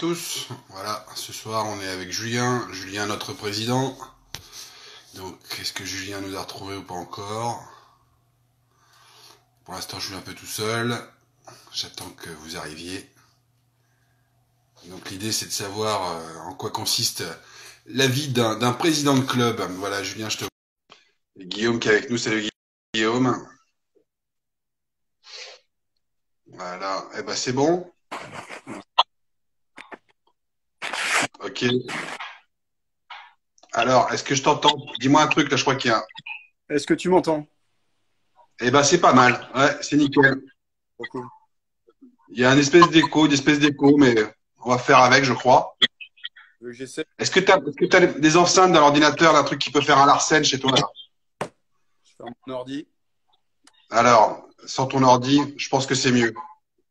Tous, voilà, ce soir on est avec Julien notre président. Donc est-ce que Julien nous a retrouvés ou pas encore? Pour l'instant je suis un peu tout seul, j'attends que vous arriviez. Donc l'idée c'est de savoir en quoi consiste la vie d'un président de club. Voilà Julien, je te vois. Et Guillaume qui est avec nous, salut Guillaume. Voilà, eh ben c'est bon. Ok. Alors, est-ce que je t'entends? Dis-moi un truc là, je crois qu'il y a. Est-ce que tu m'entends? Eh ben c'est pas mal, ouais, c'est nickel. Trop cool. Il y a une espèce d'écho, mais on va faire avec, je crois. J'essaie. Est-ce que t'as des enceintes dans l'ordinateur, un truc qui peut faire un Larsen chez toi là? Je ferme mon ordi. Alors, sans ton ordi, je pense que c'est mieux.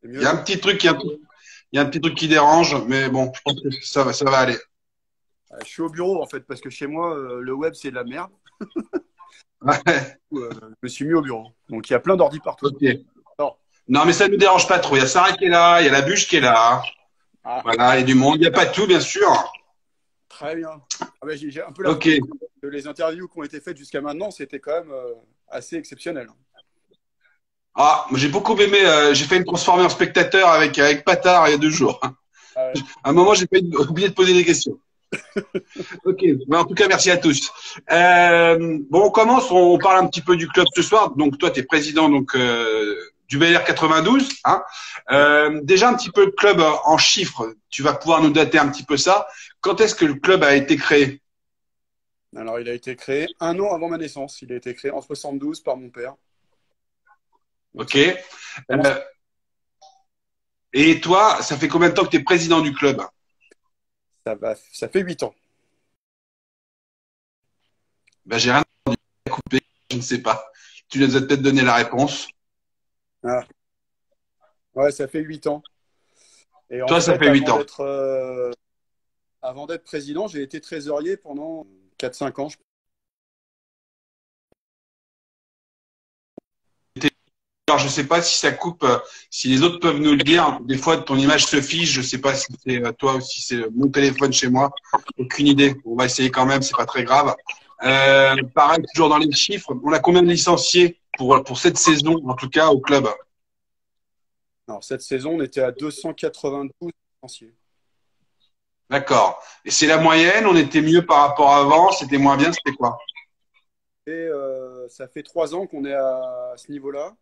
C'est Il y a mieux? un petit truc il y a un petit truc qui dérange, mais bon, je pense que ça va aller. Je suis au bureau en fait, parce que chez moi, le web c'est de la merde. Ouais, Je me suis mis au bureau. Donc il y a plein d'ordi partout. ok. Alors, Non, mais ça ne nous dérange pas trop. Il y a Sarah qui est là, il y a la bûche qui est là. ah, Voilà, il y a du monde. Il n'y a pas de tout, bien sûr. très bien. Ah ben, j'ai un peu la Ok. fatigue. Les interviews qui ont été faites jusqu'à maintenant, c'était quand même assez exceptionnel. Ah, moi, j'ai beaucoup aimé. J'ai fait une transformée en spectateur avec Patard il y a 2 jours. Ah ouais. À un moment, j'ai oublié de poser des questions. Ok, mais en tout cas, merci à tous. Bon, on commence, on parle un petit peu du club ce soir. Donc, toi, tu es président du BLR 92. Hein. Déjà, un petit peu le club en chiffres. Tu vas pouvoir nous dater un petit peu ça. Quand est-ce que le club a été créé? Alors il a été créé un an avant ma naissance. Il a été créé en 72 par mon père. Donc Ok. Euh, et toi, ça fait combien de temps que tu es président du club? ça fait 8 ans. Ben, j'ai rien à couper, je ne sais pas. Tu nous as peut-être donné la réponse. Ah, ouais, ça fait 8 ans. Et en Toi, ça fait, fait 8 ans. avant d'être président, j'ai été trésorier pendant 4-5 ans. Alors, je sais pas si ça coupe, si les autres peuvent nous le dire. Des fois, ton image se fiche. Je sais pas si c'est toi ou si c'est mon téléphone chez moi. Aucune idée. On va essayer quand même. C'est pas très grave. Pareil, toujours dans les chiffres. On a combien de licenciés pour cette saison, en tout cas, au club? Alors, cette saison, on était à 292 licenciés. D'accord. Et c'est la moyenne. On était mieux par rapport à avant. C'était moins bien. C'était quoi? Et ça fait 3 ans qu'on est à ce niveau-là.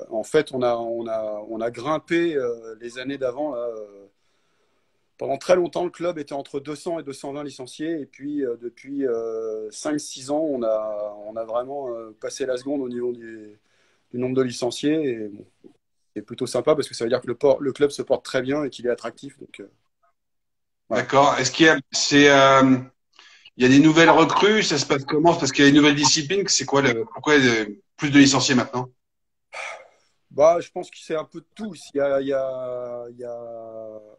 En fait, on a grimpé les années d'avant. Pendant très longtemps, le club était entre 200 et 220 licenciés. Et puis, depuis 5-6 ans, on a vraiment passé la seconde au niveau du nombre de licenciés. Et bon, c'est plutôt sympa parce que ça veut dire que le club se porte très bien et qu'il est attractif. Donc, voilà. D'accord. Est-ce qu'il y a, il y a des nouvelles recrues? Ça se passe comment? Parce qu'il y a une nouvelle discipline. C'est quoi pourquoi il y a plus de licenciés maintenant? Bah, je pense que c'est un peu de tout.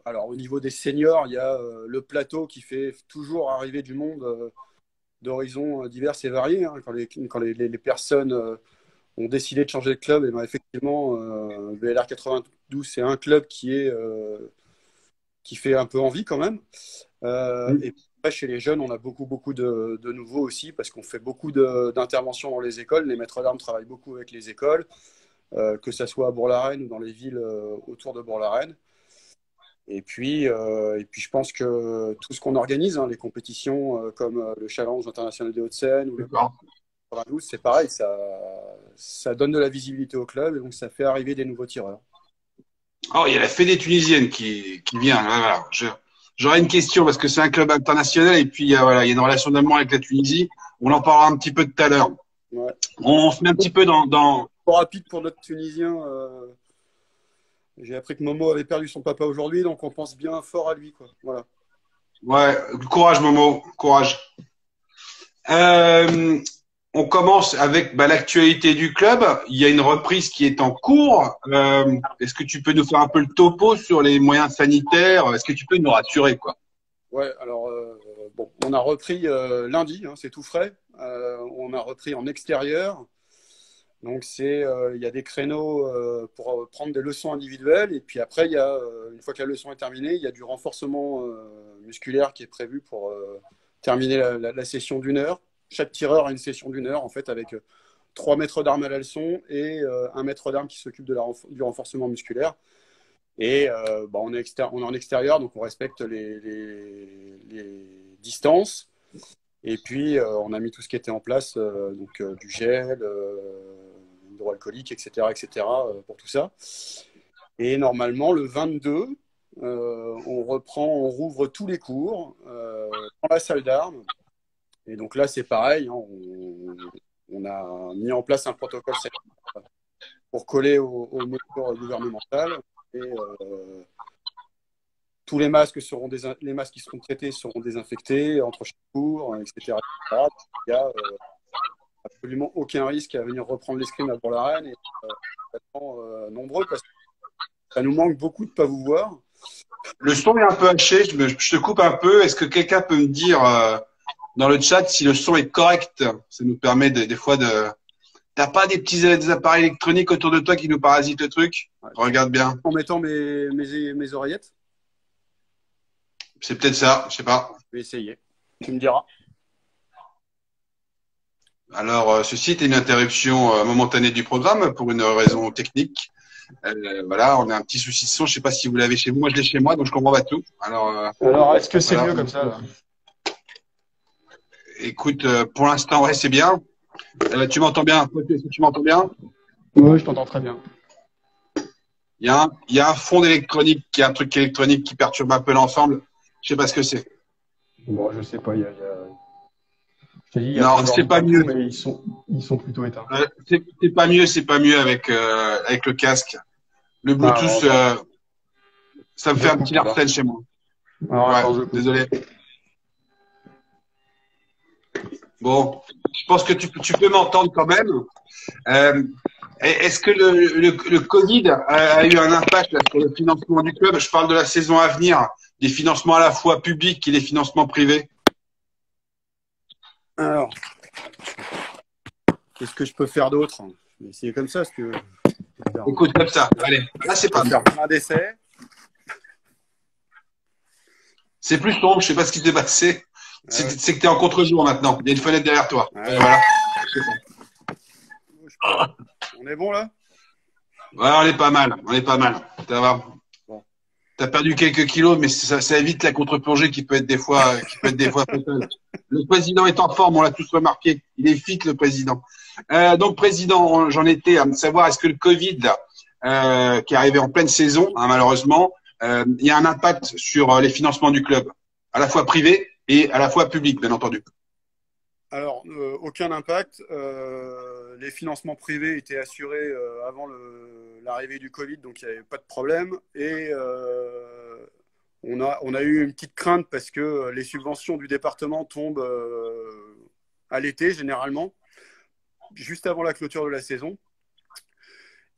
Alors, au niveau des seniors, il y a le plateau qui fait toujours arriver du monde d'horizons divers et variés, hein. Quand les personnes ont décidé de changer de club, et ben, effectivement, VLR 92, c'est un club qui fait un peu envie quand même. Et après, chez les jeunes, on a beaucoup, beaucoup de nouveaux aussi, parce qu'on fait beaucoup d'interventions dans les écoles. Les maîtres d'armes travaillent beaucoup avec les écoles, que ça soit à Bourg-la-Reine ou dans les villes autour de Bourg-la-Reine. Et puis, je pense que tout ce qu'on organise, hein, les compétitions comme le Challenge international des Hauts-de-Seine ou le D'accord. 92, c'est pareil, ça donne de la visibilité au club et donc ça fait arriver des nouveaux tireurs. Oh, il y a la Fédé tunisienne qui vient. Voilà. J'aurais une question parce que c'est un club international et puis voilà, il y a une relation d'amour avec la Tunisie. On en parlera un petit peu tout à l'heure. Ouais. On se met un petit peu dans... Trop rapide pour notre Tunisien. J'ai appris que Momo avait perdu son papa aujourd'hui, donc on pense bien fort à lui, quoi. Voilà. Ouais, courage Momo, courage. Euh, on commence avec l'actualité du club. Il y a une reprise qui est en cours. Est-ce que tu peux nous faire un peu le topo sur les moyens sanitaires? Est-ce que tu peux nous rassurer, quoi? Ouais, alors bon, on a repris lundi, hein, c'est tout frais. On a repris en extérieur. Donc, il y a des créneaux pour prendre des leçons individuelles. Et puis après, une fois que la leçon est terminée, il y a du renforcement musculaire qui est prévu pour terminer la session d'1 heure. Chaque tireur a une session d'1 heure, en fait, avec 3 mètres d'armes à la leçon et 1 mètre d'armes qui s'occupe du renforcement musculaire. Et on est en extérieur, donc on respecte les distances. Et puis, on a mis tout ce qui était en place, donc du gel, hydroalcoolique, etc., pour tout ça. Et normalement, le 22, on rouvre tous les cours dans la salle d'armes. Et donc là, c'est pareil, hein, on a mis en place un protocole pour coller aux mesures gouvernementales. Et tous les masques les masques qui seront traités seront désinfectés entre chaque cours, etc., etc. Il n'y a absolument aucun risque à venir reprendre l'escrime à Bourg-la-Reine. Et nombreux parce que ça nous manque beaucoup de ne pas vous voir. Le son est un peu haché, je te coupe un peu. Est-ce que quelqu'un peut me dire dans le chat si le son est correct? Ça nous permet des fois de... T'as pas des appareils électroniques autour de toi qui nous parasitent le truc? Ouais. Regarde bien. En mettant mes oreillettes? C'est peut-être ça, je sais pas. Je vais essayer. Tu me diras. Alors, ceci est une interruption momentanée du programme pour une raison technique. Voilà, on a un petit souci de son. Je sais pas si vous l'avez chez vous. Moi, je l'ai chez moi, donc je comprends pas tout. Alors est-ce que c'est voilà. mieux comme ça là? Écoute, pour l'instant, ouais, c'est bien. Tu m'entends bien? Est-ce que tu m'entends bien? Oui, je t'entends très bien. Il y a un fond d'électronique, qui est un truc électronique qui perturbe un peu l'ensemble. Je sais pas ce que c'est. Bon, je sais pas, je t'ai dit, il y a Non, des c'est ordi pas partout, mieux. mais ils sont plutôt éteints. C'est pas mieux avec le casque. Le Bluetooth, ça me fait un petit larcène chez moi. Alors, Ouais, attends, désolé. Bon, je pense que tu peux m'entendre quand même. Est-ce que le Covid a eu un impact là, sur le financement du club? Je parle de la saison à venir, des financements à la fois publics et des financements privés. Alors, qu'est-ce que je peux faire d'autre? Je vais essayer comme ça, parce que Écoute, comme ça. Allez, là, c'est pas faire un essai. C'est plus sombre, je sais pas ce qui s'est passé. C'est que tu es en contre-jour maintenant. Il y a une fenêtre derrière toi. Voilà. On est bon là? Ouais, on est pas mal. On est pas mal. Ça va. Bon. T'as perdu quelques kilos, mais ça évite la contre-plongée qui peut être des fois fatale. Le président est en forme, on l'a tous remarqué. Il est fit, le président. Donc, président, j'en étais à savoir, est-ce que le Covid, qui est arrivé en pleine saison, hein, malheureusement, il y a un impact sur les financements du club, à la fois privé et à la fois public, bien entendu. Alors, aucun impact. Les financements privés étaient assurés avant l'arrivée du Covid, donc il n'y avait pas de problème. Et on a eu une petite crainte parce que les subventions du département tombent à l'été, généralement, juste avant la clôture de la saison.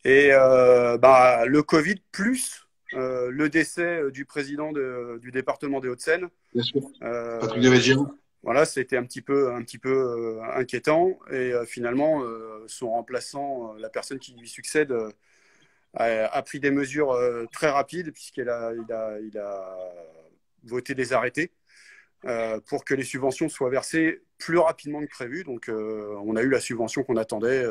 Et le Covid plus le décès du président du département des Hauts-de-Seine. Bien sûr. Patrick de Végéo. Voilà, c'était un petit peu inquiétant. Et finalement, son remplaçant, la personne qui lui succède, a pris des mesures très rapides puisqu'il il a voté des arrêtés pour que les subventions soient versées plus rapidement que prévu. Donc, on a eu la subvention qu'on attendait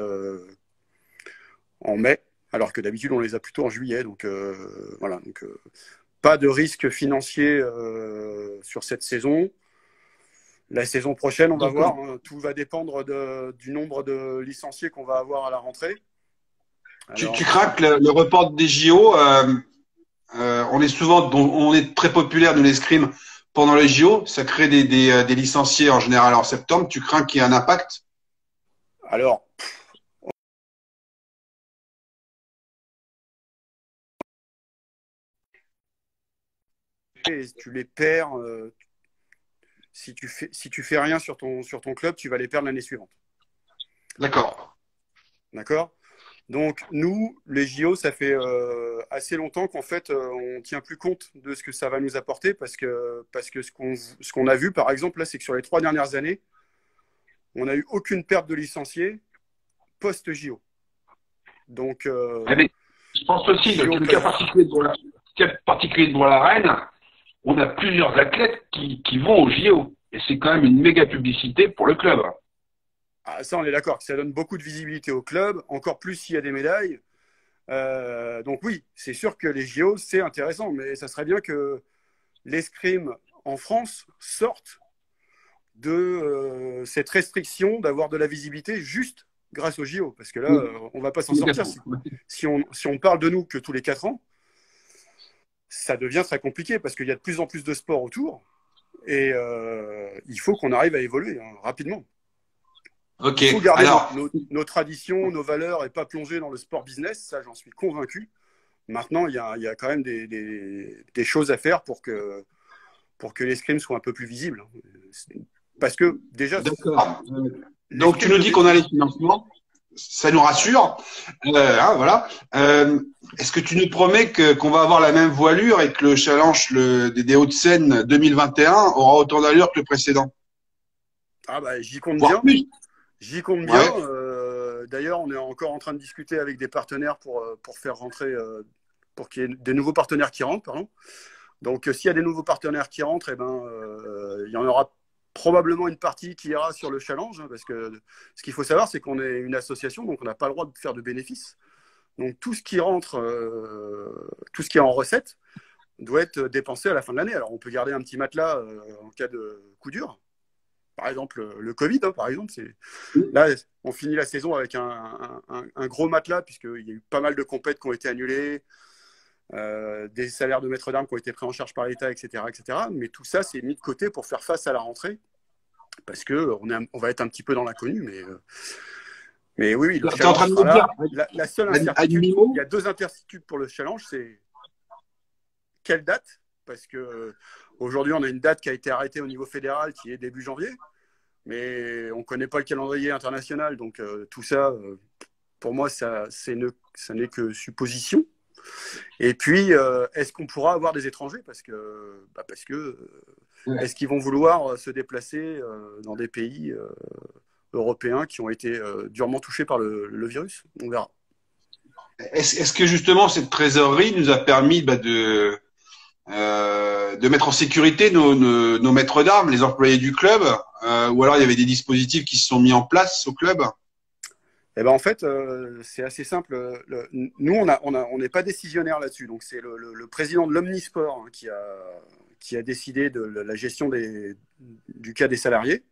en mai, alors que d'habitude, on les a plutôt en juillet. Donc, voilà. Donc, pas de risque financier sur cette saison. La saison prochaine, on va voir. Hein, tout va dépendre du nombre de licenciés qu'on va avoir à la rentrée. Alors, tu crains que le report des JO, on est très populaire de l'escrime pendant les JO. Ça crée des licenciés en général en septembre. Tu crains qu'il y ait un impact? Alors, tu les perds. Si tu fais rien sur ton club, tu vas les perdre l'année suivante. D'accord. D'accord. Donc nous, les JO, ça fait assez longtemps qu'en fait, on tient plus compte de ce que ça va nous apporter parce que ce qu'on a vu, par exemple, là, c'est que sur les 3 dernières années, on n'a eu aucune perte de licenciés post-JO. Donc, Mais je pense aussi, JO, le cas particulier de Bourg-la-Reine, on a plusieurs athlètes qui vont au JO. Et c'est quand même une méga publicité pour le club. ça, on est d'accord, que ça donne beaucoup de visibilité au club, encore plus s'il y a des médailles. Donc oui, c'est sûr que les JO, c'est intéressant, mais ça serait bien que l'escrime en France sorte de cette restriction d'avoir de la visibilité juste grâce aux JO. Parce que là, on ne va pas s'en sortir. Si on parle de nous que tous les 4 ans, ça devient très compliqué parce qu'il y a de plus en plus de sports autour et il faut qu'on arrive à évoluer rapidement. Ok. Il faut garder nos traditions, nos valeurs et pas plonger dans le sport business, ça j'en suis convaincu. Maintenant, il y a quand même des choses à faire pour que l'escrime soit un peu plus visible. Parce que déjà... D'accord. Donc tu nous dis qu'on a les financements, ça nous rassure. Voilà. Est-ce que tu nous promets qu'on va avoir la même voilure et que le challenge des Hauts-de-Seine 2021 aura autant d'allure que le précédent? Ah bah j'y compte Voire bien. plus. J'y compte bien. Ouais. D'ailleurs, on est encore en train de discuter avec des partenaires pour faire rentrer, pour qu'il y ait des nouveaux partenaires qui rentrent, pardon. Donc, s'il y a des nouveaux partenaires qui rentrent, il y en aura probablement une partie qui ira sur le challenge, parce que ce qu'il faut savoir, c'est qu'on est une association, donc on n'a pas le droit de faire de bénéfices. Donc, tout ce qui rentre, tout ce qui est en recette, doit être dépensé à la fin de l'année. Alors, on peut garder un petit matelas en cas de coup dur. Par exemple, le Covid, par exemple, là, on finit la saison avec un gros matelas, puisqu'il y a eu pas mal de compètes qui ont été annulées, des salaires de maîtres d'armes qui ont été pris en charge par l'État, etc., etc. Mais tout ça, c'est mis de côté pour faire face à la rentrée, parce qu'on va être un petit peu dans l'inconnu. Mais oui, le challenge sera là. La seule incertitude, il y a 2 incertitudes pour le challenge, c'est quelle date, parce que aujourd'hui, on a une date qui a été arrêtée au niveau fédéral qui est début janvier, mais on ne connaît pas le calendrier international. Donc, tout ça, pour moi, ça n'est que supposition. Et puis, est-ce qu'on pourra avoir des étrangers? Parce que est-ce qu'ils vont vouloir se déplacer dans des pays européens qui ont été durement touchés par le virus? On verra. Est-ce que justement, cette trésorerie nous a permis de mettre en sécurité nos maîtres d'armes, les employés du club, ou alors il y avait des dispositifs qui se sont mis en place au club? En fait, c'est assez simple. Nous, on n'est pas décisionnaire là-dessus. Donc, c'est le président de l'Omnisport qui a décidé de la gestion du cas des salariés.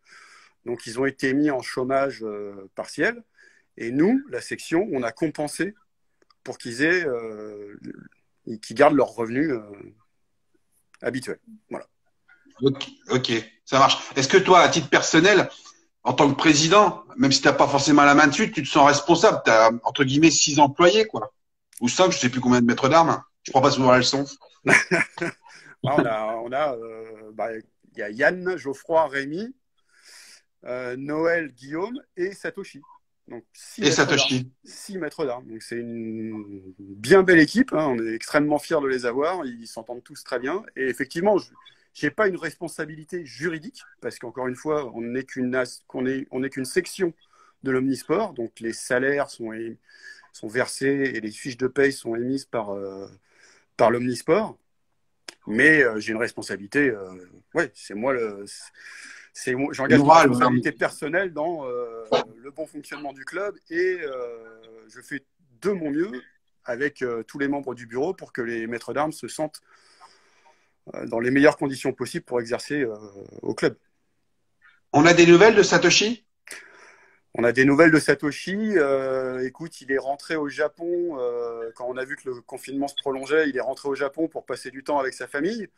Donc, ils ont été mis en chômage partiel. Et nous, la section, on a compensé pour qu'ils gardent leurs revenus habituels. Voilà. Ok, ça marche. Est-ce que toi, à titre personnel, en tant que président, même si tu n'as pas forcément la main dessus, tu te sens responsable? Tu as, entre guillemets, 6 employés, quoi. Ou 5, je ne sais plus combien de maîtres d'armes. Je ne crois pas souvent la leçon. Il y a Yann, Geoffroy, Rémi, Noël, Guillaume et Satoshi. Donc, 6 maîtres d'armes. Donc, c'est une bien belle équipe. On est extrêmement fiers de les avoir. Ils s'entendent tous très bien. Et effectivement, je n'ai pas une responsabilité juridique parce qu'encore une fois, on n'est qu'une section de l'Omnisport. Donc, les salaires sont versés et les fiches de paye sont émises par l'Omnisport. Mais j'ai une responsabilité. C'est moi j'engage une responsabilité personnelle dans le bon fonctionnement du club et je fais de mon mieux avec tous les membres du bureau pour que les maîtres d'armes se sentent dans les meilleures conditions possibles pour exercer au club. On a des nouvelles de Satoshi? On a des nouvelles de Satoshi. Écoute, il est rentré au Japon quand on a vu que le confinement se prolongeait. Il est rentré au Japon pour passer du temps avec sa famille.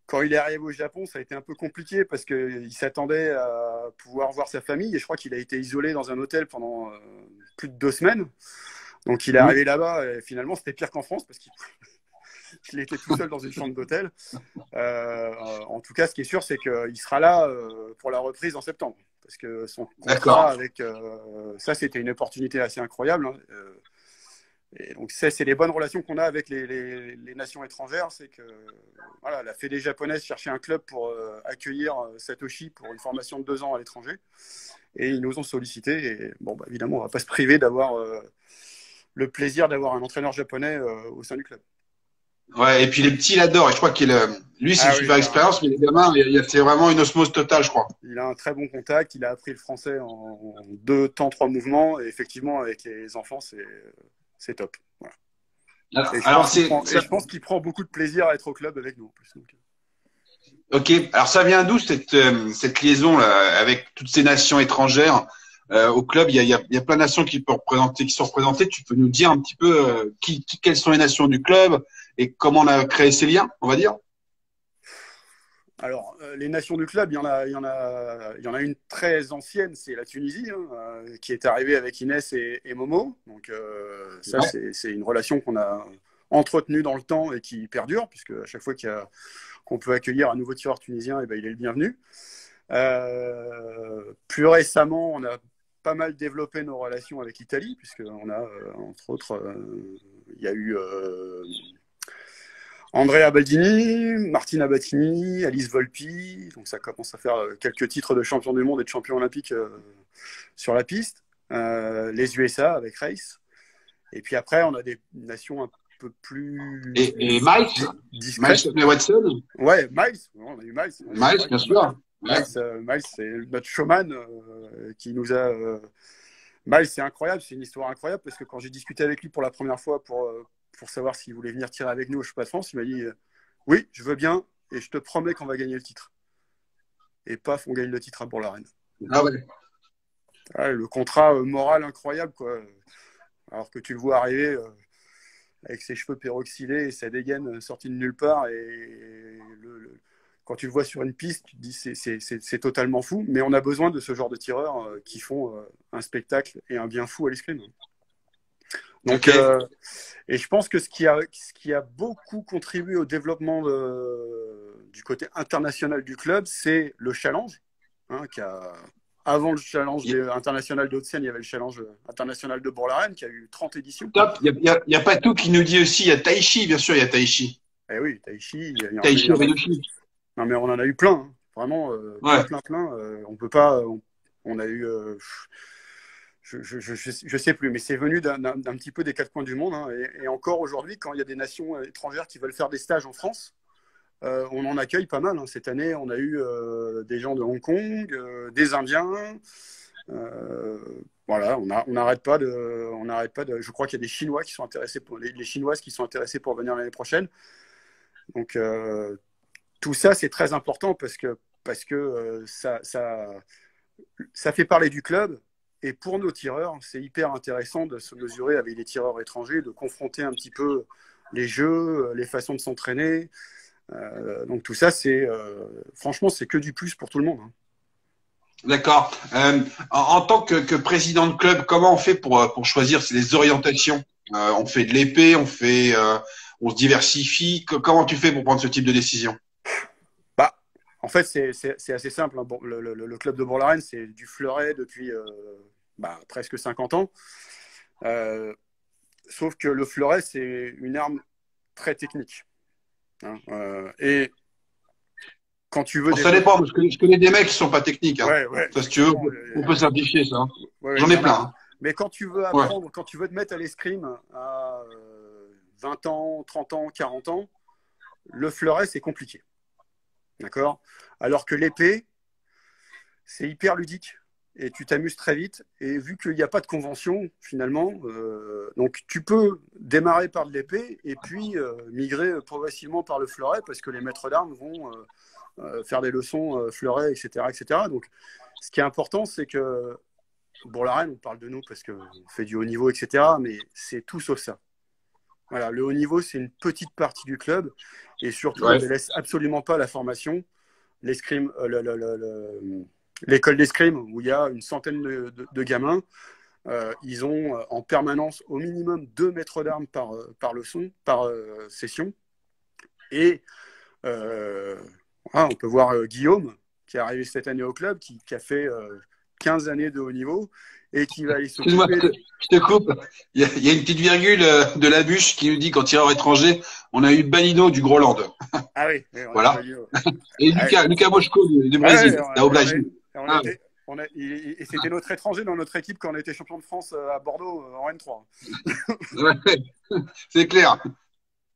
Quand il est arrivé au Japon, ça a été un peu compliqué parce qu'il s'attendait à pouvoir voir sa famille et je crois qu'il a été isolé dans un hôtel pendant plus de 2 semaines. Donc il est arrivé là-bas et finalement c'était pire qu'en France parce qu'il était tout seul dans une chambre d'hôtel. En tout cas, ce qui est sûr, c'est qu'il sera là pour la reprise en septembre. Parce que son contrat avec ça, c'était une opportunité assez incroyable. Et donc, c'est les bonnes relations qu'on a avec les nations étrangères. C'est que voilà, la Fédé japonaise cherchait un club pour accueillir Satoshi pour une formation de 2 ans à l'étranger. Et ils nous ont sollicité. Et bon, évidemment, on ne va pas se priver d'avoir le plaisir d'avoir un entraîneur japonais au sein du club. Ouais, et puis les petits l'adorent. Et je crois lui, c'est une super expérience, mais les gamins, c'est vraiment une osmose totale, je crois. Il a un très bon contact. Il a appris le français en 2 temps, 3 mouvements. Et effectivement, avec les enfants, c'est top. Voilà. Je pense qu'il prend beaucoup de plaisir à être au club avec nous. En plus, donc. Ok. Alors, ça vient d'où cette liaison là, avec toutes ces nations étrangères au club? Il y a plein de nations qui sont représentées. Tu peux nous dire un petit peu quelles sont les nations du club et comment on a créé ces liens, on va dire? Alors, les nations du club, il y en a une très ancienne, c'est la Tunisie, qui est arrivée avec Inès et Momo. Donc, ça, c'est une relation qu'on a entretenue dans le temps et qui perdure, puisque à chaque fois qu'on peut accueillir un nouveau tireur tunisien, il est le bienvenu. Plus récemment, on a pas mal développé nos relations avec l'Italie, puisqu'on a, entre autres, il y a eu Andrea Baldini, Martina Battini, Alice Volpi. Donc ça commence à faire quelques titres de champion du monde et de champion olympique sur la piste. Les USA avec Race. Et puis après, on a des nations un peu plus et Miles Watson. Ouais, Miles. On a eu Miles. Miles, bien sûr. Miles, c'est notre showman qui nous a... Miles, c'est incroyable, c'est une histoire incroyable parce que quand j'ai discuté avec lui pour la première fois pour savoir s'il voulait venir tirer avec nous au Championnat de France, il m'a dit oui, je veux bien et je te promets qu'on va gagner le titre. Et paf, on gagne le titre à Bourg-la-Reine. Ah ouais. Ouais, le contrat moral incroyable, quoi. Alors que tu le vois arriver avec ses cheveux peroxydés et sa dégaine sortie de nulle part. Et quand tu le vois sur une piste, tu te dis c'est totalement fou. Mais on a besoin de ce genre de tireurs qui font un spectacle et un bien fou à l'escrime. Donc, et je pense que ce qui a beaucoup contribué au développement du côté international du club, c'est le challenge. Avant le challenge international de Haute-Seine, il y avait le challenge international de Bourg-la-Reine qui a eu 30 éditions. Top. Il y a Patou qui nous dit aussi, il y a Taichi, bien sûr, il y a Taichi. Eh oui, Taichi. Taichi Renoshi. Non, mais on en a eu plein. Hein. Vraiment, plein. On peut pas. On a eu. Je sais plus, mais c'est venu d'un petit peu des 4 coins du monde. Hein, et encore aujourd'hui, quand il y a des nations étrangères qui veulent faire des stages en France, on en accueille pas mal. Hein. Cette année, on a eu des gens de Hong Kong, des Indiens. Voilà, on n'arrête pas de. Je crois qu'il y a des Chinois qui sont intéressés les Chinoises qui sont intéressées pour venir l'année prochaine. Donc tout ça, c'est très important parce que ça fait parler du club. Et pour nos tireurs, c'est hyper intéressant de se mesurer avec les tireurs étrangers, de confronter un petit peu les jeux, les façons de s'entraîner. Donc tout ça, franchement, c'est que du plus pour tout le monde. Hein. D'accord. En tant que président de club, comment on fait pour choisir les orientations? On fait de l'épée, on se diversifie. Comment tu fais pour prendre ce type de décision? En fait, c'est assez simple. Hein. Bon, le club de Bourg-la-Reine, c'est du fleuret depuis presque 50 ans. Sauf que le fleuret, c'est une arme très technique. Hein. Et quand tu veux... Ça dépend, parce que je connais des mecs qui ne sont pas techniques. Hein. Ouais. Ça, si tu veux, on peut simplifier ça. Hein. J'en ai plein. Hein. Mais quand tu veux apprendre, quand tu veux te mettre à l'escrime à 20 ans, 30 ans, 40 ans, le fleuret, c'est compliqué. D'accord? Alors que l'épée, c'est hyper ludique et tu t'amuses très vite. Et vu qu'il n'y a pas de convention, finalement, donc tu peux démarrer par de l'épée et puis migrer progressivement par le fleuret parce que les maîtres d'armes vont faire des leçons fleuret, etc., etc. Donc, ce qui est important, c'est que Bourg-la-Reine, on parle de nous parce qu'on fait du haut niveau, etc., mais c'est tout sauf ça. Voilà, le haut niveau, c'est une petite partie du club et surtout, on ne laisse absolument pas la formation, l'escrime, l'école d'escrime où il y a une centaine de gamins. Ils ont en permanence au minimum 2 maîtres d'armes par leçon, par session. Et on peut voir Guillaume, qui est arrivé cette année au club, qui a fait 15 années de haut niveau et qui va aller s'occuper... Excuse-moi, je te coupe. Il y a une petite virgule de la bûche qui nous dit qu'en tireur étranger, on a eu Banino du Groland. Ah oui. Voilà. Et Lucas Moschko du Brésil, au Brésil. Et c'était notre étranger dans notre équipe quand on était champion de France à Bordeaux en N3. Ouais, c'est clair.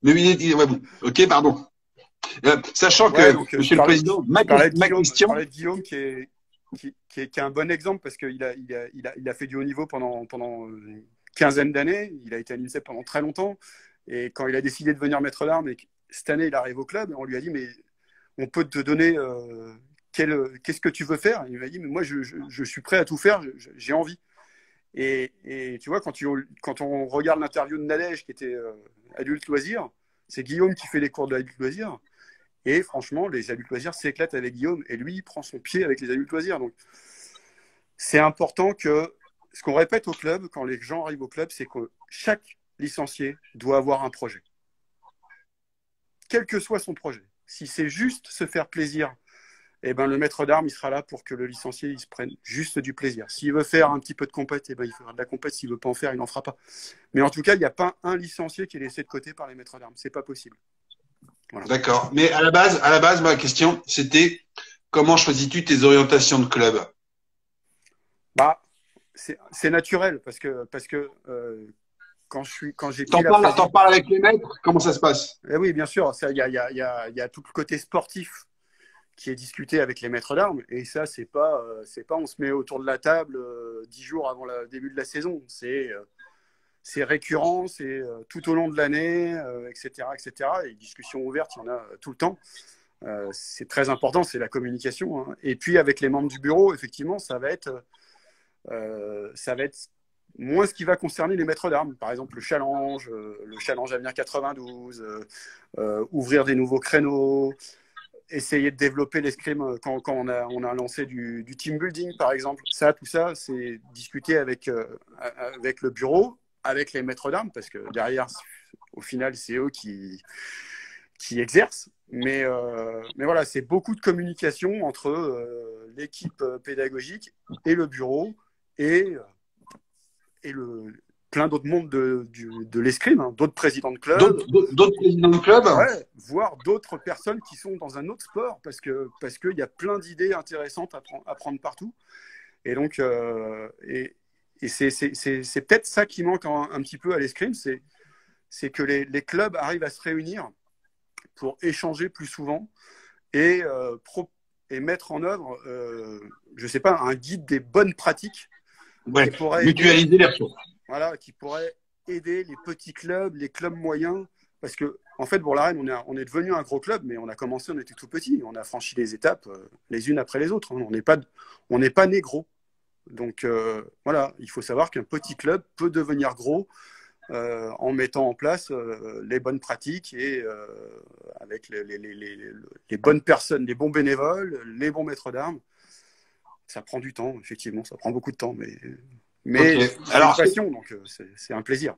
Mais oui, ouais, bon. Ok, pardon. Sachant Ouais, que, donc, Monsieur le Président, ma question. je parlais de Guillaume qui est un bon exemple parce qu'il il a fait du haut niveau pendant une quinzaine d'années. Il a été à l'INSEP pendant très longtemps. Et quand il a décidé de devenir maître d'armes et que cette année il arrive au club, on lui a dit mais on peut te donner qu'est-ce que tu veux faire? Il m'a dit mais moi je suis prêt à tout faire, j'ai envie. Et tu vois, quand on regarde l'interview de Nadège qui était adulte loisir, c'est Guillaume qui fait les cours de l'adulte loisir. Et franchement, les adultes loisirs s'éclatent avec Guillaume. Et lui, il prend son pied avec les adultes loisirs. Donc, c'est important que ce qu'on répète au club, quand les gens arrivent au club, c'est que chaque licencié doit avoir un projet. Quel que soit son projet. Si c'est juste se faire plaisir, eh ben, le maître d'armes, il sera là pour que le licencié il se prenne juste du plaisir. S'il veut faire un petit peu de compète, eh ben, il fera de la compète. S'il ne veut pas en faire, il n'en fera pas. Mais en tout cas, il n'y a pas un licencié qui est laissé de côté par les maîtres d'armes. Ce n'est pas possible. Voilà. D'accord. Mais à la base, ma question, c'était comment choisis-tu tes orientations de club? Bah, c'est naturel parce que quand j'ai pris t'en parles avec les maîtres? Comment ça se passe? Eh oui, bien sûr. Il y a tout le côté sportif qui est discuté avec les maîtres d'armes. Et ça, c'est pas on se met autour de la table 10 jours avant le début de la saison. C'est récurrent, c'est tout au long de l'année, etc., etc. Et discussions ouvertes, il y en a tout le temps. C'est très important, c'est la communication. Hein. Et puis avec les membres du bureau, effectivement, ça va être moins ce qui va concerner les maîtres d'armes. Par exemple, le challenge Avenir 92, ouvrir des nouveaux créneaux, essayer de développer l'escrime quand on a lancé du team building, par exemple. Tout ça, c'est discuter avec le bureau, avec les maîtres d'armes, parce que derrière, au final, c'est eux qui exercent. Mais voilà, c'est beaucoup de communication entre l'équipe pédagogique et le bureau et plein d'autres mondes de l'escrime, hein, d'autres présidents de club. D'autres présidents de club, ouais, voire d'autres personnes qui sont dans un autre sport, parce qu'il y a plein d'idées intéressantes à prendre partout. Et donc, c'est peut-être ça qui manque un petit peu à l'escrime, c'est que les clubs arrivent à se réunir pour échanger plus souvent et mettre en œuvre, je sais pas, un guide des bonnes pratiques. Ouais, mutualiser les ressources. Voilà, qui pourrait aider les petits clubs, les clubs moyens. Parce que, en fait, Bourg-la-Reine, on est devenu un gros club, mais on a commencé, on était tout petit. On a franchi les étapes les unes après les autres. On n'est pas né gros. Donc, voilà, il faut savoir qu'un petit club peut devenir gros en mettant en place les bonnes pratiques et avec les bonnes personnes, les bons bénévoles, les bons maîtres d'armes. Ça prend du temps, effectivement, ça prend beaucoup de temps, mais okay. C'est une passion, donc c'est un plaisir.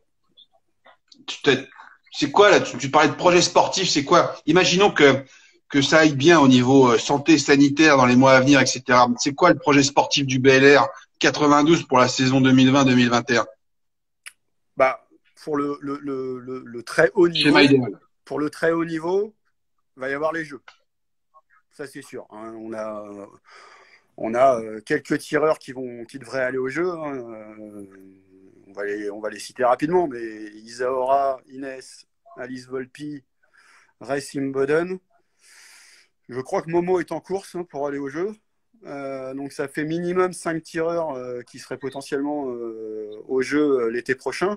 C'est quoi là? Tu parlais de projet sportif, c'est quoi? Imaginons que ça aille bien au niveau santé, sanitaire dans les mois à venir, etc. C'est quoi le projet sportif du BLR 92 pour la saison 2020-2021? Bah, pour le très haut niveau. Schéma idéal. Pour le très haut niveau, il va y avoir les Jeux. Ça, c'est sûr. Hein. On a quelques tireurs qui devraient aller aux Jeux. Hein. On va les citer rapidement, mais Isaora, Inès, Alice Volpi, Racing Boden. Je crois que Momo est en course pour aller aux Jeux. Donc ça fait minimum 5 tireurs qui seraient potentiellement aux Jeux l'été prochain.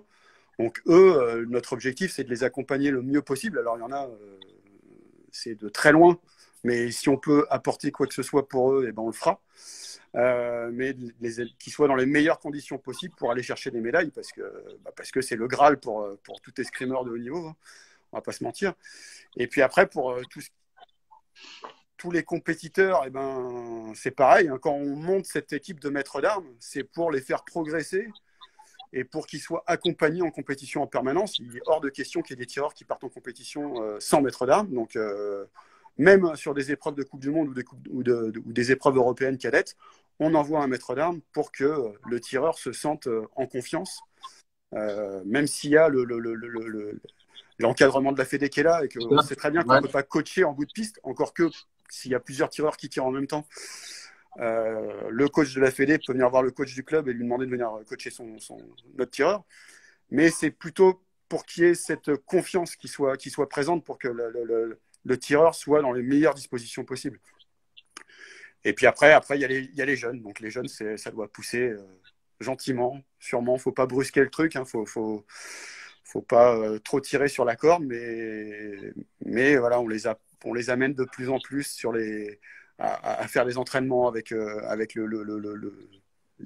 Donc eux, notre objectif, c'est de les accompagner le mieux possible. Alors il y en a, c'est de très loin. Mais si on peut apporter quoi que ce soit pour eux, eh ben on le fera. Mais qu'ils soient dans les meilleures conditions possibles pour aller chercher des médailles, parce que c'est le Graal pour tout escrimeur de haut niveau, hein. On va pas se mentir. Et puis après, pour tous les compétiteurs, eh ben, c'est pareil. Hein. Quand on monte cette équipe de maîtres d'armes, c'est pour les faire progresser et pour qu'ils soient accompagnés en compétition en permanence. Il est hors de question qu'il y ait des tireurs qui partent en compétition sans maître d'armes. Donc, même sur des épreuves de Coupe du Monde ou des épreuves européennes cadettes, on envoie un maître d'armes pour que le tireur se sente en confiance, même s'il y a l'encadrement de la Fédé qui est là et qu'on sait très bien qu'on ne peut pas coacher en bout de piste, encore que s'il y a plusieurs tireurs qui tirent en même temps, Le coach de la Fédé peut venir voir le coach du club et lui demander de venir coacher notre tireur. Mais c'est plutôt pour qu'il y ait cette confiance qui soit présente pour que le tireur soit dans les meilleures dispositions possibles. Et puis après il y a les jeunes. Donc les jeunes, ça doit pousser gentiment, sûrement. Faut pas brusquer le truc. Faut pas trop tirer sur la corde, mais voilà, on les amène de plus en plus à faire des entraînements avec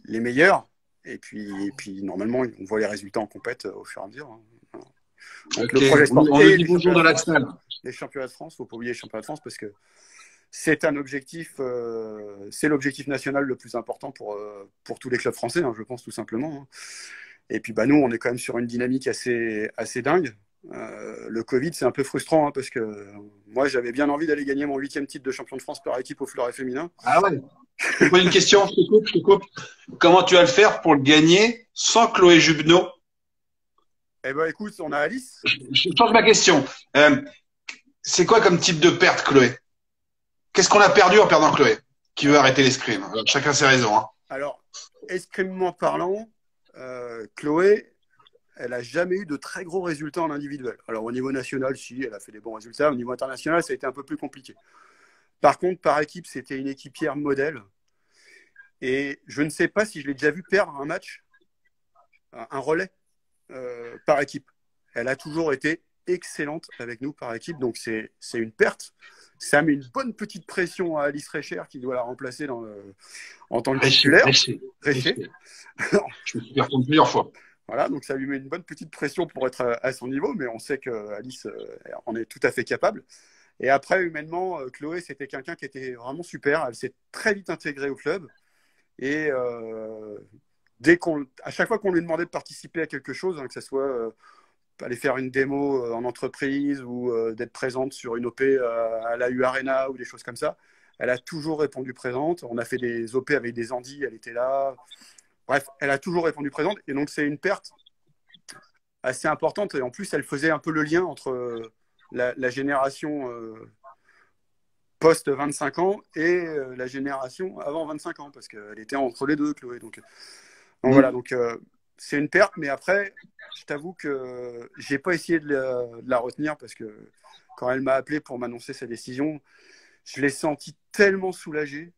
les meilleurs. Et puis normalement, on voit les résultats en compète au fur et à mesure. Hein. Donc, okay. Le projet sportif on le dit bonjour de la salle. Les championnats de France, faut pas oublier les championnats de France parce que c'est un objectif, c'est l'objectif national le plus important pour tous les clubs français, hein, je pense tout simplement. Hein. Et puis nous, on est quand même sur une dynamique assez dingue. Le Covid, c'est un peu frustrant hein, parce que moi, j'avais bien envie d'aller gagner mon 8e titre de champion de France par équipe au fleuret féminin. Ah ouais. Je te pose une question, je te coupe. Comment tu vas le faire pour le gagner sans Chloé Jubneau? Eh ben, écoute, on a Alice. Je change ma question. C'est quoi comme type de perte, Chloé? Qu'est-ce qu'on a perdu en perdant Chloé? Qui veut arrêter l'escrime? Chacun ses raisons. Hein. Alors, escrimement parlant, Chloé, elle n'a jamais eu de très gros résultats en individuel. Alors, au niveau national, si, elle a fait des bons résultats. Au niveau international, ça a été un peu plus compliqué. Par contre, par équipe, c'était une équipière modèle. Et je ne sais pas si je l'ai déjà vu perdre un match, un relais par équipe. Elle a toujours été excellente avec nous par équipe, donc c'est une perte. Ça met une bonne petite pression à Alice Recher qui doit la remplacer en tant que titulaire. Recher. Je me suis retourné plusieurs fois. Voilà, donc ça lui met une bonne petite pression pour être à son niveau, mais on sait qu'Alice en est tout à fait capable. Et après, humainement, Chloé, c'était quelqu'un qui était vraiment super. Elle s'est très vite intégrée au club. Et à chaque fois qu'on lui demandait de participer à quelque chose, hein, que ce soit aller faire une démo en entreprise ou d'être présente sur une OP à la U Arena ou des choses comme ça, elle a toujours répondu présente. On a fait des OP avec des Andis, elle était là. Bref, elle a toujours répondu présente. Et donc, c'est une perte assez importante. Et en plus, elle faisait un peu le lien entre la génération post-25 ans et la génération avant 25 ans, parce qu'elle était entre les deux, Chloé. Donc voilà, donc c'est une perte, mais après, je t'avoue que j'ai pas essayé de la retenir, parce que quand elle m'a appelé pour m'annoncer sa décision, je l'ai sentie tellement soulagée.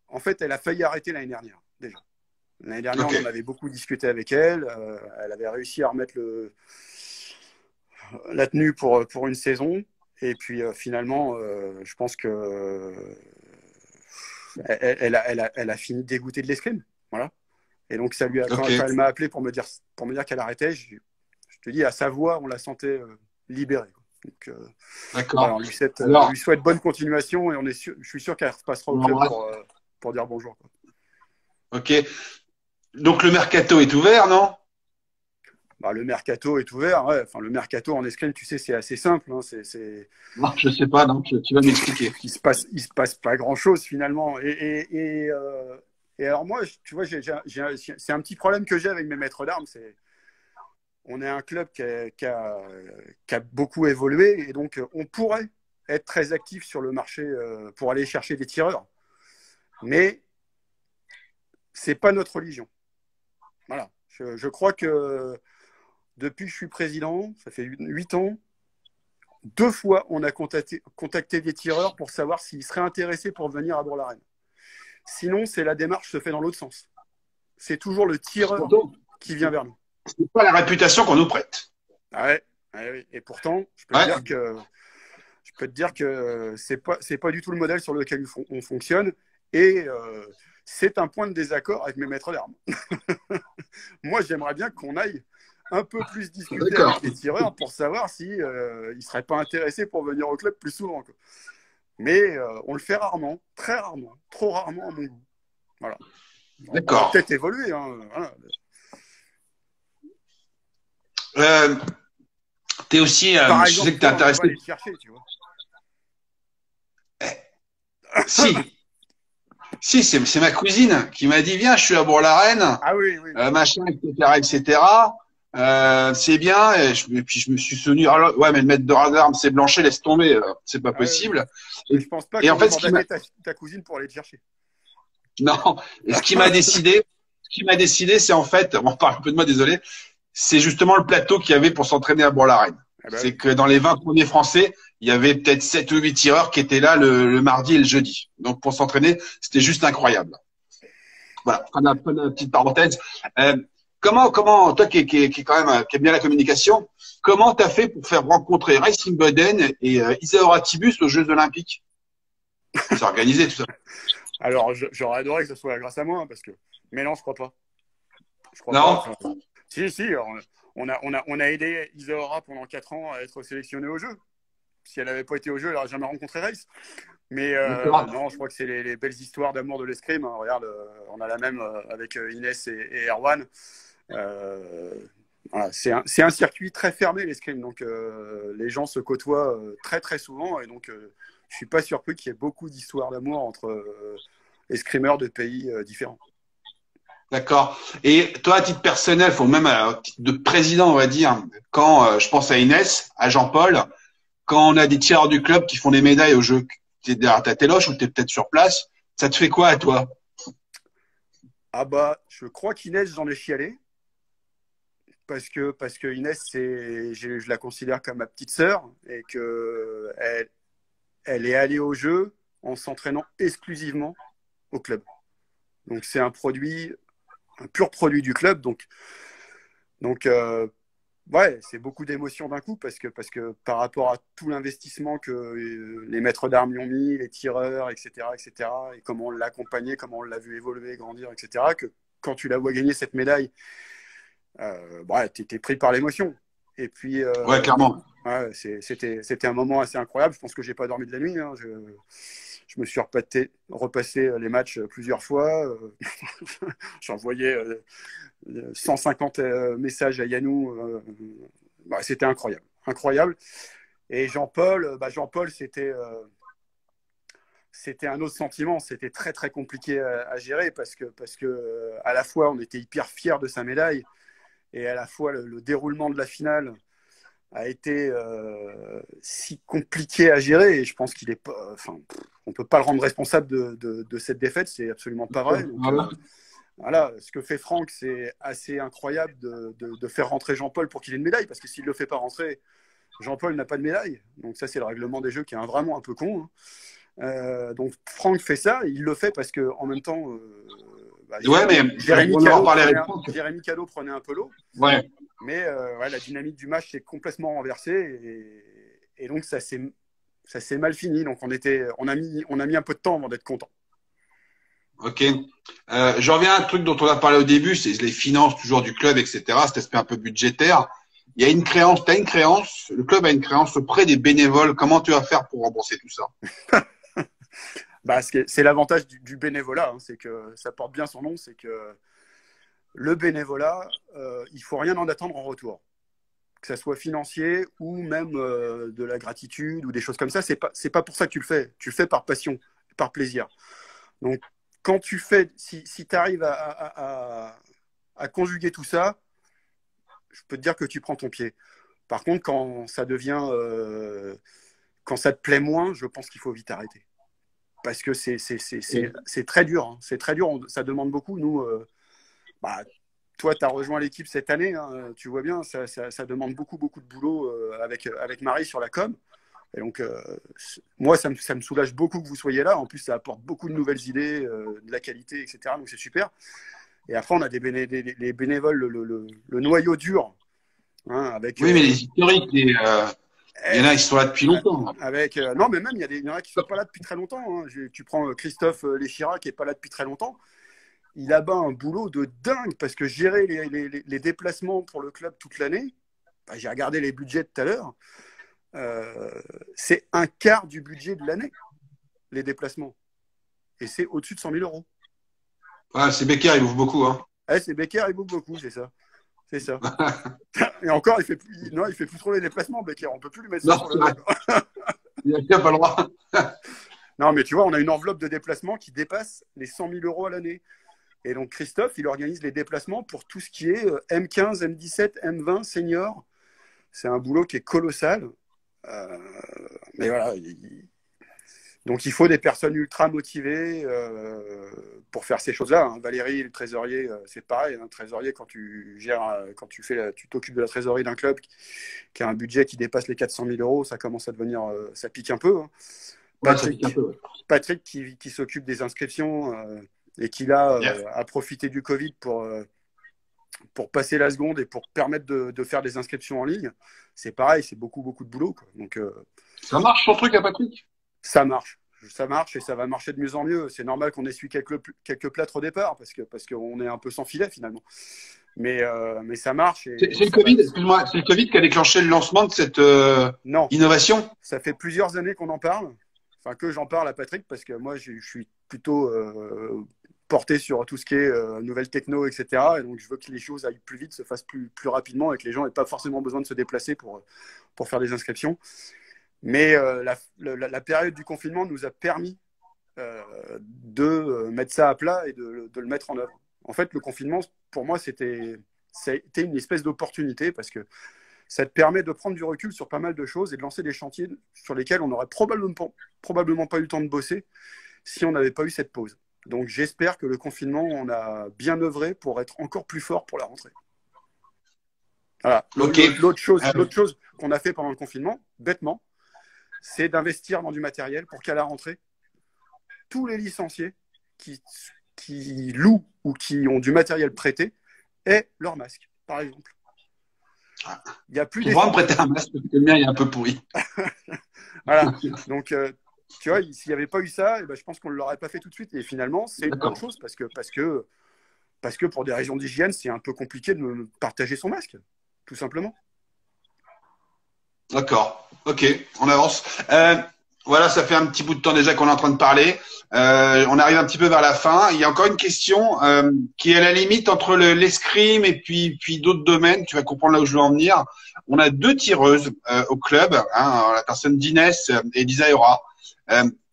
En fait, elle a failli arrêter l'année dernière, déjà. L'année dernière, on en avait beaucoup discuté avec elle. Elle avait réussi à remettre la tenue pour une saison. Et puis finalement, je pense que elle a fini dégoûtée de l'escrime. Voilà. Et donc ça lui a, quand elle m'a appelé pour me dire qu'elle arrêtait, je te dis, à sa voix, on la sentait libérée. Donc, voilà, on lui souhaite bonne continuation, et je suis sûr qu'elle repassera au club pour dire bonjour. Quoi. Ok. Donc le mercato est ouvert, non? Le mercato est ouvert. Ouais. Enfin, le mercato en escrime, tu sais, c'est assez simple. Hein. Non, je sais pas, donc tu vas m'expliquer. Il se passe pas grand-chose finalement. Et alors moi, tu vois, c'est un petit problème que j'ai avec mes maîtres d'armes. On est un club qui a beaucoup évolué, et donc on pourrait être très actif sur le marché pour aller chercher des tireurs. Mais c'est pas notre religion. Voilà. Je crois que depuis que je suis président, ça fait 8 ans, 2 fois, on a contacté des tireurs pour savoir s'ils seraient intéressés pour venir à Bourg-la-Reine. Sinon, la démarche se fait dans l'autre sens. C'est toujours le tireur qui vient vers nous. C'est pas la réputation qu'on nous prête. Ouais. Et pourtant, je peux te dire que c'est pas du tout le modèle sur lequel on fonctionne. Et c'est un point de désaccord avec mes maîtres d'armes. Moi, j'aimerais bien qu'on aille un peu plus discuter avec les tireurs pour savoir si ils seraient pas intéressés pour venir au club plus souvent. Quoi. Mais on le fait rarement, très rarement, trop rarement à mon goût. Voilà. D'accord. On va peut-être évoluer. Hein, voilà. T'es aussi, Par je exemple, sais que t'es intéressé. On va aller chercher, tu vois. Si, c'est ma cousine qui m'a dit, viens, je suis à Bourg-la-Reine, ah oui. machin, etc. C'est bien. Et puis je me suis souvenu, alors, ouais, mais le maître d'armes, c'est Blanchet, laisse tomber, c'est pas possible. Je pense pas que tu aies ta cousine pour aller te chercher. Non. Et ce qui m'a décidé, c'est en fait, on parle un peu de moi, désolé, c'est justement le plateau qu'il y avait pour s'entraîner à Bourg-la-Reine. Ah bah C'est oui. que dans les 20 premiers Français, il y avait peut-être 7 ou 8 tireurs qui étaient là le mardi et le jeudi. Donc pour s'entraîner, c'était juste incroyable. Voilà, fin de petite parenthèse. Euh, toi qui est quand même qui aime bien la communication, comment t'as fait pour faire rencontrer Racing Boden et Isaora Tibus aux Jeux Olympiques? C'est organisé tout ça. Alors, j'aurais adoré que ce soit grâce à moi, hein, parce que. Mais non, je crois pas. Je crois pas. Non? Enfin, si, on a aidé Isaora pendant 4 ans à être sélectionnée au jeu. Si elle n'avait pas été au jeu, elle n'aurait jamais rencontré Race. Mais D'accord. non, je crois que c'est les belles histoires d'amour de l'escrime, hein. Regarde, on a la même avec Inès et Erwan. Voilà, c'est un circuit très fermé, l'escrime. Donc, les gens se côtoient très, très souvent. Et donc, je ne suis pas surpris qu'il y ait beaucoup d'histoires d'amour entre escrimeurs de pays différents. D'accord. Et toi, à titre personnel, faut même à titre de président, on va dire, quand je pense à Inès, à Jean-Paul, quand on a des tireurs du club qui font des médailles au jeu, t'es derrière ta téloche ou t'es peut-être sur place, ça te fait quoi à toi? Ah bah, je crois qu'Inès, j'en ai chialé. Parce que Inès, je la considère comme ma petite sœur et que elle est allée au jeu en s'entraînant exclusivement au club. Donc c'est un pur produit du club. Donc ouais, c'est beaucoup d'émotions d'un coup parce que par rapport à tout l'investissement que les maîtres d'armes y ont mis, les tireurs, etc., et comment on l'a accompagné, comment on l'a vu évoluer, grandir, etc., que quand tu la vois gagner cette médaille, ouais, t'es pris par l'émotion. Et puis, Ouais, clairement. ouais, c'était un moment assez incroyable. Je pense que j'ai pas dormi de la nuit, hein. Je me suis repassé les matchs plusieurs fois. J'envoyais 150 messages à Yannou. Bah, c'était incroyable. Incroyable. Et Jean-Paul, c'était un autre sentiment. C'était très, très compliqué à gérer parce que à la fois, on était hyper fiers de sa médaille et à la fois, le déroulement de la finale a été si compliqué à gérer. Et je pense qu'il est pas. Enfin, on peut pas le rendre responsable de cette défaite. C'est absolument pas vrai. Donc, Voilà. voilà, ce que fait Franck, c'est assez incroyable de faire rentrer Jean-Paul pour qu'il ait une médaille. Parce que s'il ne le fait pas rentrer, Jean-Paul n'a pas de médaille. Donc ça, c'est le règlement des jeux qui est vraiment un peu con, hein. Donc Franck fait ça, il le fait parce que en même temps, Ouais, mais Jérémy on en Callot reparler avec prenait, Franck. Jérémy Callot prenait un peu l'eau, Ouais. mais ouais, la dynamique du match s'est complètement renversée et donc ça s'est mal fini. Donc on a mis un peu de temps avant d'être content. Ok. Je reviens à un truc dont on a parlé au début, c'est les finances toujours du club, etc. Cet aspect un peu budgétaire. Il y a une créance, t'as une créance, le club a une créance auprès des bénévoles. Comment tu vas faire pour rembourser tout ça? Bah, c'est l'avantage du bénévolat, hein, c'est que ça porte bien son nom, c'est que le bénévolat, il faut rien en attendre en retour. Que ça soit financier ou même de la gratitude ou des choses comme ça, c'est pas pour ça que tu le fais. Tu le fais par passion, par plaisir. Donc, quand tu fais, si tu arrives à conjuguer tout ça, je peux te dire que tu prends ton pied. Par contre, quand ça te plaît moins, je pense qu'il faut vite arrêter. Parce que c'est très dur, hein. C'est très dur, ça demande beaucoup. Nous, bah, toi, tu as rejoint l'équipe cette année, hein, tu vois bien, ça demande beaucoup, beaucoup de boulot avec Marie sur la com. Et donc, moi, ça me soulage beaucoup que vous soyez là. En plus, ça apporte beaucoup de nouvelles idées, de la qualité, etc. Donc, c'est super. Et après, on a les bénévoles, le noyau dur, hein, avec, Oui, mais les historiques, il y en a qui sont là depuis longtemps. non, mais même, il y en a qui ne sont pas là depuis très longtemps, hein. Tu prends Christophe Léchira, qui n'est pas là depuis très longtemps. Il a un boulot de dingue parce que gérer les déplacements pour le club toute l'année, bah, j'ai regardé les budgets tout à l'heure, c'est un quart du budget de l'année, les déplacements. Et c'est au-dessus de 100 000 euros. Ouais, c'est Becker, il ouvre beaucoup, hein. C'est Becker, il bouffe beaucoup, c'est ça. C'est ça. Et encore, il fait plus trop les déplacements, Becker. On peut plus lui mettre ça sur le dos. Il n'a pas le droit. Non, mais tu vois, on a une enveloppe de déplacement qui dépasse les 100 000 euros à l'année. Et donc, Christophe, il organise les déplacements pour tout ce qui est M15, M17, M20, senior. C'est un boulot qui est colossal. Mais voilà. Donc, il faut des personnes ultra motivées pour faire ces choses-là. Hein. Valérie, le trésorier, c'est pareil. Un trésorier, quand tu gères, tu t'occupes de la trésorerie d'un club qui a un budget qui dépasse les 400 000 euros, ça commence à devenir, ça pique un peu. Hein. Ouais, ça pique un peu. Ouais. Patrick qui s'occupe des inscriptions et qui là a profité du Covid pour passer la seconde et pour permettre de faire des inscriptions en ligne. C'est pareil, c'est beaucoup de boulot, quoi. Donc, ça marche ton truc à Patrick? Ça marche et ça va marcher de mieux en mieux. C'est normal qu'on essuie quelques plâtres au départ parce qu'on est un peu sans filet finalement. Mais ça marche. C'est le Covid, excuse-moi, c'est le Covid qui a déclenché le lancement de cette innovation? Ça fait plusieurs années qu'on en parle. Enfin, que j'en parle à Patrick parce que moi, je suis plutôt porté sur tout ce qui est nouvelles techno, etc. Et donc, je veux que les choses aillent plus vite, se fassent plus rapidement et que les gens n'aient pas forcément besoin de se déplacer pour faire des inscriptions. Mais la période du confinement nous a permis de mettre ça à plat et de le mettre en œuvre. En fait, le confinement, pour moi, ça a été une espèce d'opportunité parce que ça te permet de prendre du recul sur pas mal de choses et de lancer des chantiers sur lesquels on n'aurait probablement pas eu le temps de bosser si on n'avait pas eu cette pause. Donc, j'espère que le confinement, on a bien œuvré pour être encore plus fort pour la rentrée. Voilà. Okay. L'autre chose qu'on a fait pendant le confinement, bêtement, c'est d'investir dans du matériel pour qu'à la rentrée, tous les licenciés qui louent ou qui ont du matériel prêté aient leur masque, par exemple. Il y a plus on va me prêter un masque parce que le mien est un peu pourri. Voilà. Donc, tu vois, s'il n'y avait pas eu ça, je pense qu'on ne l'aurait pas fait tout de suite. Et finalement, c'est une bonne chose parce que pour des raisons d'hygiène, c'est un peu compliqué de partager son masque, tout simplement. D'accord. Ok, on avance. Voilà, ça fait un petit bout de temps déjà qu'on est en train de parler. On arrive un petit peu vers la fin. Il y a encore une question qui est à la limite entre l'escrime et puis d'autres domaines. Tu vas comprendre là où je veux en venir. On a 2 tireuses au club, hein, la personne d'Inès et d'Isaïra,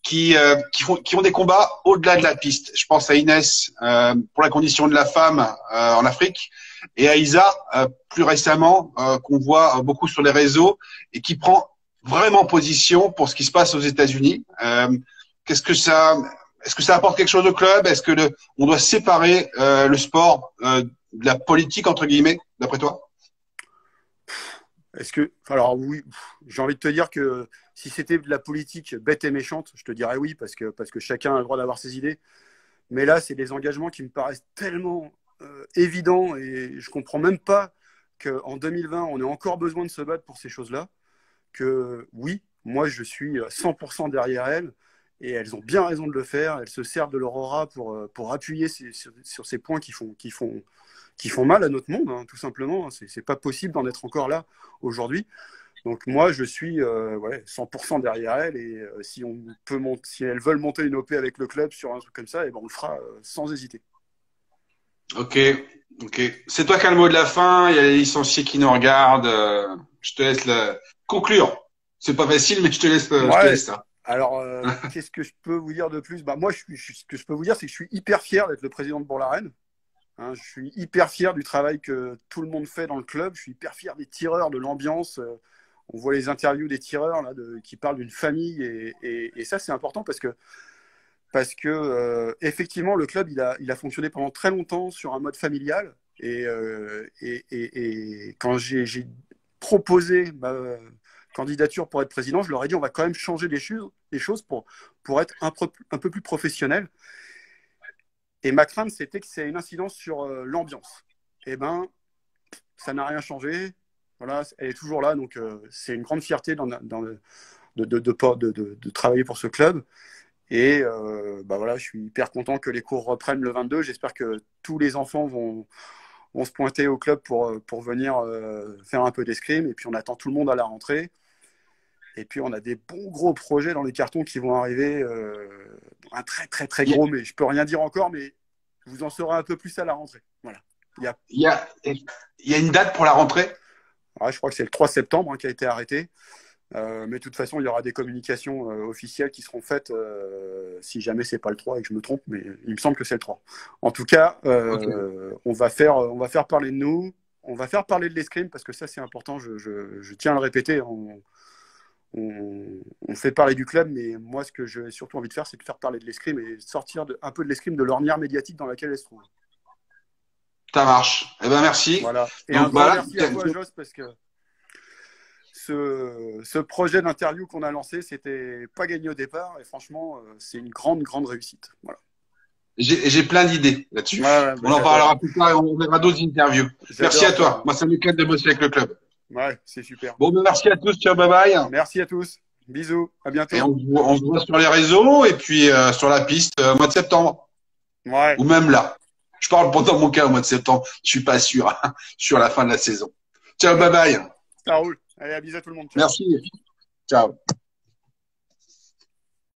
qui ont des combats au-delà de la piste. Je pense à Inès pour la condition de la femme en Afrique et à Isa plus récemment qu'on voit beaucoup sur les réseaux et qui prend vraiment position pour ce qui se passe aux États-Unis. Est-ce que ça apporte quelque chose au club? Est-ce que on doit séparer le sport de la politique entre guillemets, d'après toi? Alors oui, j'ai envie de te dire que si c'était de la politique bête et méchante, je te dirais oui, parce que chacun a le droit d'avoir ses idées. Mais là, c'est des engagements qui me paraissent tellement évidents et je comprends même pas qu'en 2020, on ait encore besoin de se battre pour ces choses-là. Que oui, moi, je suis 100% derrière elles et elles ont bien raison de le faire. Elles se servent de leur aura pour appuyer sur ces points qui font mal à notre monde, hein, tout simplement. C'est pas possible d'en être encore là aujourd'hui. Donc moi, je suis 100% derrière elles et si elles veulent monter une OP avec le club sur un truc comme ça, on le fera sans hésiter. Ok. C'est toi qui as le mot de la fin. Il y a les licenciés qui nous regardent. Je te laisse conclure. C'est pas facile, mais je te laisse ça. Alors, qu'est-ce que je peux vous dire de plus? Moi, ce que je peux vous dire, c'est que je suis hyper fier d'être le président de Bourg-la-Reine. Hein, je suis hyper fier du travail que tout le monde fait dans le club. Je suis hyper fier des tireurs, de l'ambiance. On voit les interviews des tireurs là, qui parlent d'une famille. Et ça, c'est important parce que effectivement, le club, il a fonctionné pendant très longtemps sur un mode familial. Et quand j'ai proposé ma candidature pour être président, je leur ai dit on va quand même changer les choses pour être un peu plus professionnel. Et ma crainte, c'était que c'est une incidence sur l'ambiance. Ça n'a rien changé. Voilà, elle est toujours là. Donc, c'est une grande fierté de travailler pour ce club. Et voilà, je suis hyper content que les cours reprennent le 22. J'espère que tous les enfants vont se pointer au club pour venir faire un peu d'escrime. Et puis, on attend tout le monde à la rentrée. Et puis, on a des bons gros projets dans les cartons qui vont arriver. Un très, très, très gros, mais je ne peux rien dire encore, mais vous en saurez un peu plus à la rentrée. Voilà. Il y a une date pour la rentrée? Je crois que c'est le 3 septembre qui a été arrêté. Mais de toute façon, il y aura des communications officielles qui seront faites si jamais c'est pas le 3 et que je me trompe, mais il me semble que c'est le 3. En tout cas, on va faire parler de nous, on va faire parler de l'escrime parce que ça c'est important, je tiens à le répéter. on fait parler du club, mais moi, ce que j'ai surtout envie de faire, c'est de faire parler de l'escrime et sortir un peu de l'escrime de l'ornière médiatique dans laquelle elle se trouve. Ça marche. Eh ben, merci. Voilà. Et Donc, un grand voilà. merci à toi, Joss, parce que ce projet d'interview qu'on a lancé, c'était pas gagné au départ. Et franchement, c'est une grande, grande réussite. Voilà. J'ai plein d'idées là-dessus. Ouais, on en parlera plus tard et on verra d'autres interviews. Merci à toi. Moi, ça m'éclate de bosser avec le club. Ouais, c'est super. Bon, ben, merci à tous. Ciao, bye bye. Merci à tous. Bisous. À bientôt. Et on se voit sur les réseaux et puis sur la piste au mois de septembre. Ouais. Ou même là. Je parle pendant mon cas au mois de septembre. Je suis pas sûr sur la fin de la saison. Ciao, bye bye. Ça roule. Allez, à bisous à tout le monde. Ciao. Merci. Ciao.